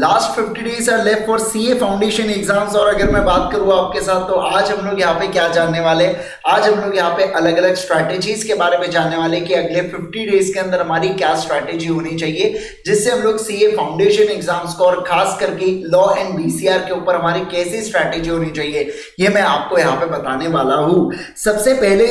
Last 50 days are left for CA foundation exams. और अगर मैं बात करूँ आपके साथ तो आज हम लोग यहाँ पे क्या जानने वाले, आज हम लोग यहाँ पे अलग अलग स्ट्रैटेजीज के बारे में जानने वाले कि अगले 50 डेज के अंदर हमारी क्या स्ट्रैटेजी होनी चाहिए जिससे हम लोग सीए फाउंडेशन एग्जाम्स को और खास करके लॉ एंड बीसीआर के ऊपर हमारी कैसी स्ट्रैटेजी होनी चाहिए ये मैं आपको यहाँ पे बताने वाला हूँ। सबसे पहले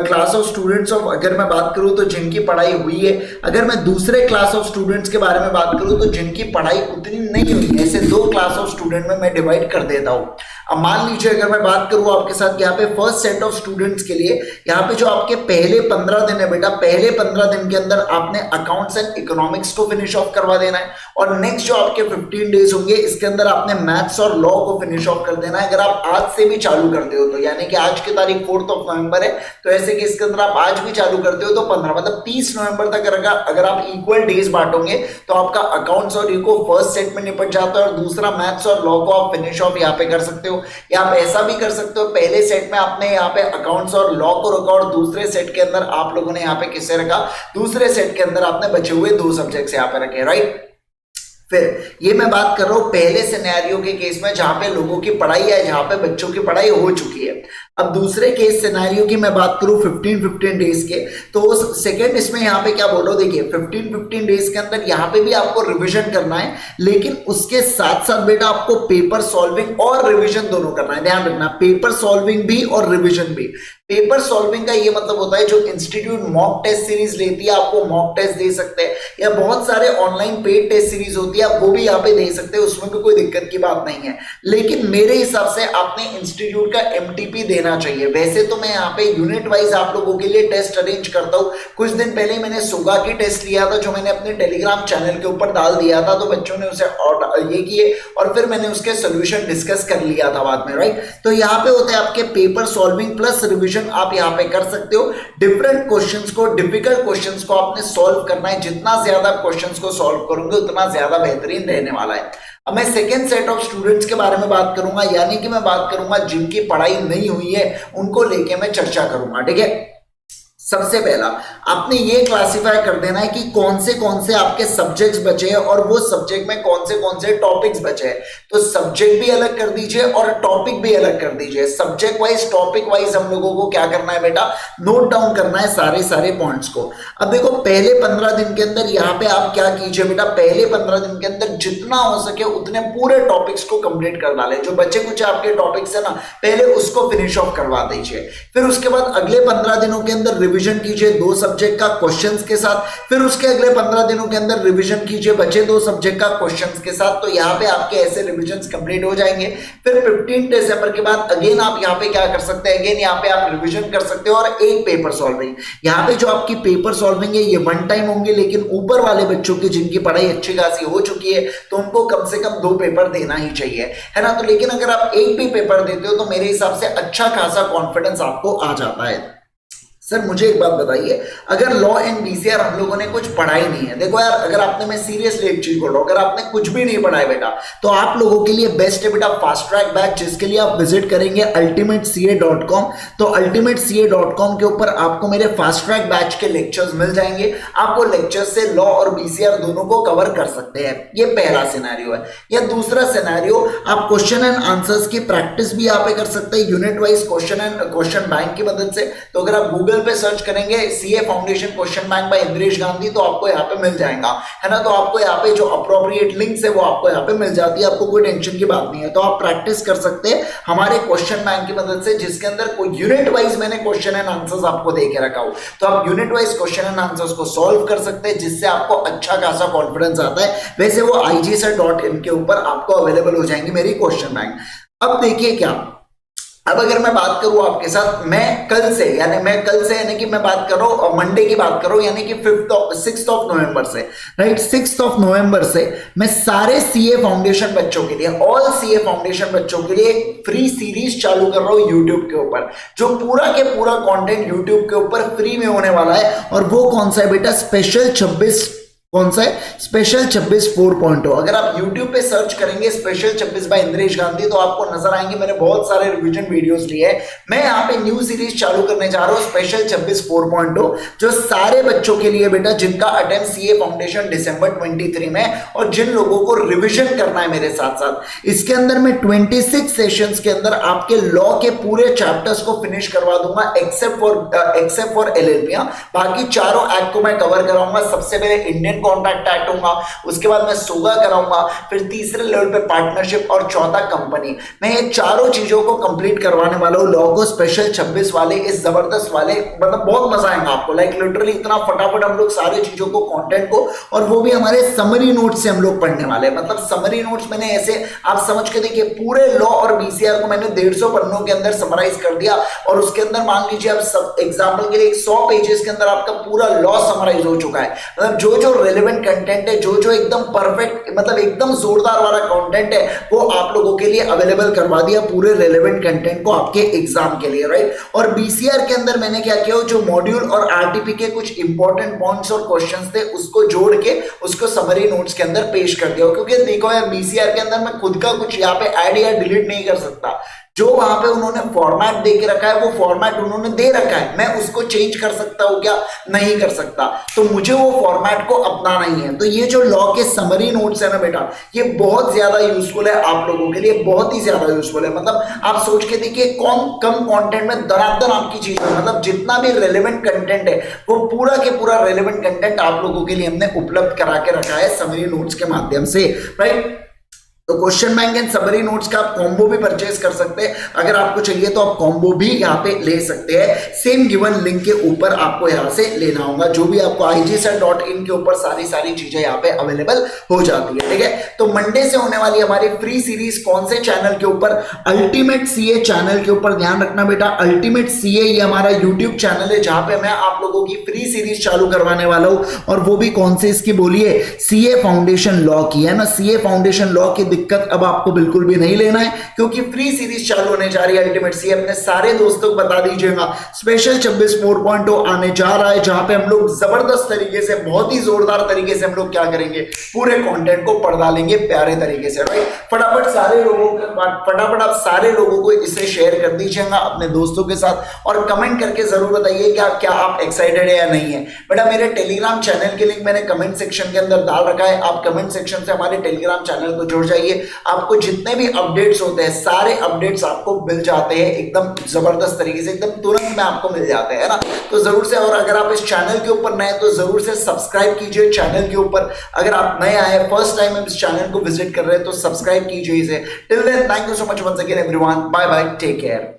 क्लास ऑफ स्टूडेंट्स ऑफ अगर मैं बात करूँ तो जिनकी पढ़ाई हुई है, अगर मैं दूसरे क्लास ऑफ स्टूडेंट्स के बारे में बात करूँ तो जिनकी पढ़ाई उतनी नहीं हुई, ऐसे दो क्लास ऑफ स्टूडेंट में मैं डिवाइड कर देता हूँ। अब मान लीजिए अगर मैं बात करूँ आपके साथ यहाँ पे फर्स्ट सेट ऑफ स्टूडेंट्स के लिए, यहाँ पे जो आपके पहले 15 दिन है बेटा, पहले 15 दिन के अंदर आपने अकाउंट्स एंड इकोनॉमिक्स को फिनिश ऑफ करवा देना है और नेक्स्ट जो आपके 15 डेज होंगे इसके अंदर आपने मैथ्स और लॉ को फिनिश ऑफ कर देना है। अगर आप आज से भी चालू करते हो तो यानी कि आज की तारीख 4 नवंबर है तो ऐसे कि इसके अंदर आप आज भी चालू करते हो तो 15 मतलब 30 नवंबर तक अगर आप इक्वल डेज बांटोगे तो आपका अकाउंट्स और इको फर्स्ट सेट में निपट जाता है और दूसरा मैथ्स और लॉ को आप फिनिश ऑफ यहाँ पे कर सकते हो। या आप ऐसा भी कर सकते हो पहले सेट में आपने यहाँ पे अकाउंट्स और लॉ को रखा और दूसरे सेट के अंदर आप लोगों ने यहाँ पे किससे रखा, दूसरे सेट के अंदर आपने बचे हुए दो सब्जेक्ट्स यहाँ पे रखे, राइट। फिर ये मैं बात कर रहा हूं पहले सिनेरियो के केस में जहां पे लोगों की पढ़ाई है, जहां पे बच्चों की पढ़ाई हो चुकी है। अब दूसरे केस सिनेरियो की मैं बात करूं 15 डेज के, तो उस सेकंड इसमें यहाँ पे क्या बोल रहा हूं, देखिए 15 डेज के अंदर यहाँ पे भी आपको रिवीजन करना है लेकिन उसके साथ साथ बेटा आपको पेपर सॉल्विंग और रिवीजन दोनों करना है। ध्यान रखना, पेपर सॉल्विंग भी और रिवीजन भी। पेपर सॉल्विंग का ये मतलब होता है जो इंस्टीट्यूट मॉक टेस्ट सीरीज लेती है आपको मॉक टेस्ट दे सकते हैं या बहुत सारे ऑनलाइन पेड टेस्ट सीरीज होती है आप वो भी यहाँ पे दे सकते हैं, उसमें भी कोई दिक्कत की बात नहीं है। लेकिन मेरे हिसाब से आपने इंस्टीट्यूट का एमटीपी देना चाहिए। वैसे तो मैं यहाँ पे यूनिट वाइज आप लोगों के लिए टेस्ट अरेंज करता हूँ। कुछ दिन पहले मैंने सुगा की टेस्ट लिया था जो मैंने अपने टेलीग्राम चैनल के ऊपर डाल दिया था, तो बच्चों ने उसे ये किए और फिर मैंने उसके सोल्यूशन डिस्कस कर लिया था बाद में, राइट। तो यहाँ पे होते हैं आपके पेपर सॉल्विंग प्लस रिविजन आप यहां पे कर सकते हो। डिफरेंट क्वेश्चंस को, डिफिकल्ट क्वेश्चंस को आपने सॉल्व करना है। जितना ज्यादा क्वेश्चंस को सॉल्व करोगे उतना ज्यादा बेहतरीन रहने वाला है। अब मैं सेकेंड सेट ऑफ स्टूडेंट्स के बारे में बात करूंगा, यानी कि मैं बात करूंगा जिनकी पढ़ाई नहीं हुई है उनको लेके मैं चर्चा करूंगा, ठीक है। सबसे पहला आपने ये क्लासिफाई कर देना है कि कौन से आपके सब्जेक्ट्स बचे हैं और वो सब्जेक्ट में कौन से टॉपिक्स बचे हैं। तो सब्जेक्ट भी अलग कर दीजिए और टॉपिक भी अलग कर दीजिए। सब्जेक्ट वाइज टॉपिक वाइज हम लोगों को क्या करना है बेटा, नोट डाउन करना है सारे पॉइंट्स को। अब देखो पहले 15 दिन के अंदर यहाँ पे आप क्या कीजिए बेटा, पहले 15 दिन के अंदर जितना हो सके उतने पूरे टॉपिक्स को कंप्लीट कर डाले। जो बचे कुछ आपके टॉपिक्स है ना पहले उसको फिनिश ऑफ करवा दीजिए। फिर उसके बाद अगले 15 दिनों के अंदर रिवीजन कीजिए 2 सब्जेक्ट का क्वेश्चंस के साथ। फिर उसके अगले 15 दिनों के अंदर रिवीजन कीजिए बचे 2 सब्जेक्ट का क्वेश्चंस के साथ। तो यहाँ पे आपके ऐसे रिवीजन कंप्लीट हो जाएंगे। फिर 15 दिसंबर के बाद अगेन आप यहाँ पे क्या कर सकते हैं, अगेन यहाँ पे आप रिवीजन कर सकते हो और एक पेपर सॉल्विंग। यहाँ पे जो आपकी पेपर सॉल्विंग है ये वन टाइम होंगे, लेकिन ऊपर वाले बच्चों की जिनकी पढ़ाई अच्छी खासी हो चुकी है तो उनको कम से कम 2 पेपर देना ही चाहिए, है ना। तो लेकिन अगर आप एक भी पेपर देते हो तो मेरे हिसाब से अच्छा खासा कॉन्फिडेंस आपको आ जाता है। सर मुझे एक बात बताइए, अगर लॉ एंड बीसीआर हम लोगों ने कुछ पढ़ाई नहीं है, देखो यार अगर आपने, मैं सीरियसली एक चीज बोल रहा हूं, अगर आपने कुछ भी नहीं पढ़ा है बेटा तो आप लोगों के लिए बेस्ट है बेटा फास्ट ट्रैक बैच, जिसके लिए आप विजिट करेंगे ultimatecA.com। तो ultimatecA.com के ऊपर आपको मेरे फास्ट ट्रैक बैच के लेक्चर्स मिल जाएंगे। आपको लेक्चर्स से लॉ और बीसीआर दोनों को कवर कर सकते हैं। ये पहला सिनेरियो है। या दूसरा सिनेरियो, आप क्वेश्चन एंड आंसर्स की प्रैक्टिस भी यहाँ पे कर सकते हैं यूनिट वाइज क्वेश्चन बैंक की मदद से। तो अगर आप गूगल पे सर्च करेंगे CA foundation question bank by Indresh Gandhi तो आपको यहाँ पे मिल जाएगा, है ना। तो आपको यहाँ पे जो अप्रोप्रिएट लिंक्स है वो आपको यहाँ पे मिल जाती है, आपको कोई टेंशन की बात नहीं है। तो आप प्रैक्टिस कर सकते हैं हमारे क्वेश्चन बैंक की मदद से, जिसके अंदर कोई यूनिट वाइज मैंने क्वेश्चन एंड आंसर्स आपको दे के रखा हूं। तो आप unit wise question and answers को सॉल्व कर सकते हैं, जिससे आपको अच्छा खासा कॉन्फिडेंस आता है। वैसे वो IGSir.in के ऊपर आपको अवेलेबल हो जाएंगे मेरी क्वेश्चन बैंक। अब देखिए क्या, अब अगर मैं बात करूं आपके साथ, मैं कल से यानी कि मैं बात कर रहा हूं मंडे की बात कर रहा हूं, यानी कि 6 नवंबर से, राइट। 6 नवंबर से मैं सारे सीए फाउंडेशन बच्चों के लिए, ऑल सीए फाउंडेशन बच्चों के लिए फ्री सीरीज चालू कर रहा हूं यूट्यूब के ऊपर, जो पूरा के पूरा कंटेंट यूट्यूब के ऊपर फ्री में होने वाला है। और वो कौन सा है बेटा, स्पेशल 26 कौन सा है? स्पेशल 26 4.0। अगर आप YouTube पे सर्च करेंगे स्पेशल 26 बाय इंद्रेश गांधी तो आपको नजर आएंगे। मैंने बहुत सारे रिवीजन वीडियोस लिए हैं। मैं यहाँ पे न्यू सीरीज चालू करने जा रहा हूँ स्पेशल 26 4.0, जो सारे बच्चों के लिए बेटा जिनका अटेम्प्ट सीए फाउंडेशन दिसंबर 23 में और जिन लोगों को रिविजन करना है मेरे साथ साथ। इसके अंदर मैं 26 सेशंस के अंदर आपके लॉ के पूरे चैप्टर्स को फिनिश करवा दूंगा एक्सेप्ट फॉर एलएलबी। बाकी चारों एक्ट को मैं कवर कराऊंगा। सबसे पहले इंडियन कॉन्ट्रैक्ट एक्ट होगा, उसके बाद मैं सोगा कराऊंगा, फिर तीसरे लेवल पे पार्टनरशिप और चौथा कंपनी। मैं ये चारों चीजों को कंप्लीट करवाने वाला हूं लॉ को स्पेशल 26 वाले, इस जबरदस्त वाले, मतलब बहुत मजा आएगा आपको। लाइक लिटरली इतना फटाफट हम लोग सारे चीजों को कंटेंट को, और वो भी हमारे समरी नोट्स से हम लोग पढ़ने वाले हैं। मतलब समरी नोट्स मैंने ऐसे आप समझ के देखिए पूरे लॉ और बीसीआर को मैंने 150 पन्नों के अंदर समराइज कर दिया, और उसके अंदर मान लीजिए आप सब एग्जाम्पल के लिए 100 पेजेस के अंदर आपका पूरा लॉ समराइज हो चुका है। मतलब जो जो रेलेवेंट कंटेंट है, जो जो एकदम परफेक्ट, मतलब एकदम जोरदार वाला कंटेंट है, वो आप लोगों के लिए अवेलेबल करवा दिया पूरे रेलेवेंट कंटेंट को आपके एग्जाम के लिए, राइट। और बीसीआर के अंदर मैंने क्या किया, जो मॉड्यूल और आरटीपी के कुछ इंपॉर्टेंट पॉइंट्स और क्वेश्चंस थे उसको जोड़ के उसको समरी नोट्स के अंदर पेश कर दिया। क्योंकि देखो यार बीसीआर के अंदर मैं खुद का कुछ यहाँ पे ऐड या डिलीट नहीं कर सकता। जो वहां पे उन्होंने फॉर्मेट दे के रखा है वो फॉर्मेट उन्होंने दे रखा है, मैं उसको चेंज कर सकता हूं क्या? नहीं कर सकता। तो मुझे वो फॉर्मेट को अपनाना ही है। तो ये जो लॉ के समरी नोट्स है ना बेटा, ये बहुत ज्यादा यूजफुल है आप लोगों के लिए, बहुत ही ज्यादा यूजफुल है। मतलब आप सोच के देखिए कम कंटेंट में दरादर आपकी चीज है। मतलब जितना भी रेलेवेंट कंटेंट है वो पूरा के पूरा रेलेवेंट कंटेंट आप लोगों के लिए हमने उपलब्ध करा के रखा है समरी नोट्स के माध्यम से, राइट। तो question bank and summary notes का आप कॉम्बो भी परचेज कर सकते हैं। अगर आपको चाहिए तो आप कॉम्बो भी यहाँ पे ले सकते हैं। सेम गिवन लिंक के ऊपर आपको यहाँ से लेना होगा, जो भी आपको IGSET.in के ऊपर सारी चीजें यहाँ पे अवेलेबल हो जाती है, ठीक है। तो मंडे से होने वाली हमारी फ्री सीरीज कौन से चैनल के ऊपर? अल्टीमेट सीए चैनल के ऊपर। ध्यान रखना बेटा, अल्टीमेट सीए ये हमारा यूट्यूब चैनल है जहां पे मैं आप लोगों की फ्री सीरीज चालू करवाने वाला हूं। और वो भी कौन से? इसकी बोलिए सीए फाउंडेशन लॉ की, है ना। सीए फाउंडेशन लॉ की दिक्कत अब आपको बिल्कुल भी नहीं लेना है, क्योंकि फ्री सीरीज चालू होने जा रही है अल्टीमेट सी। अपने सारे दोस्तों को बता दीजिएगा स्पेशल 26 4.0 आने जा रहा है, जहां पे हम लोग जबरदस्त तरीके से, बहुत ही जोरदार तरीके से हम लोग क्या करेंगे, पूरे कंटेंट को पढ़ डालेंगे प्यारे तरीके से, राइट। फटाफट आप सारे लोगों को इसे शेयर कर दीजिएगा अपने दोस्तों के साथ, और कमेंट करके जरूर बताइए क्या आप एक्साइटेड है या नहीं है। बेटा मेरे टेलीग्राम चैनल के लिंक मैंने कमेंट सेक्शन के अंदर डाल रखा है, आप कमेंट सेक्शन से हमारे टेलीग्राम चैनल को जुड़ जाइए। आपको जितने भी अपडेट्स होते हैं सारे अपडेट्स आपको मिल जाते हैं एकदम जबरदस्त तरीके से, एकदम तुरंत में आपको मिल जाते हैं, है ना। तो जरूर से, और अगर आप इस चैनल के ऊपर नए तो जरूर से सब्सक्राइब कीजिए चैनल के ऊपर। अगर आप नए आए, फर्स्ट टाइम हम इस चैनल को विजिट कर रहे हैं तो सब्सक्राइब कीजिए इसे। Till then thank you so much once again everyone, bye bye, take care.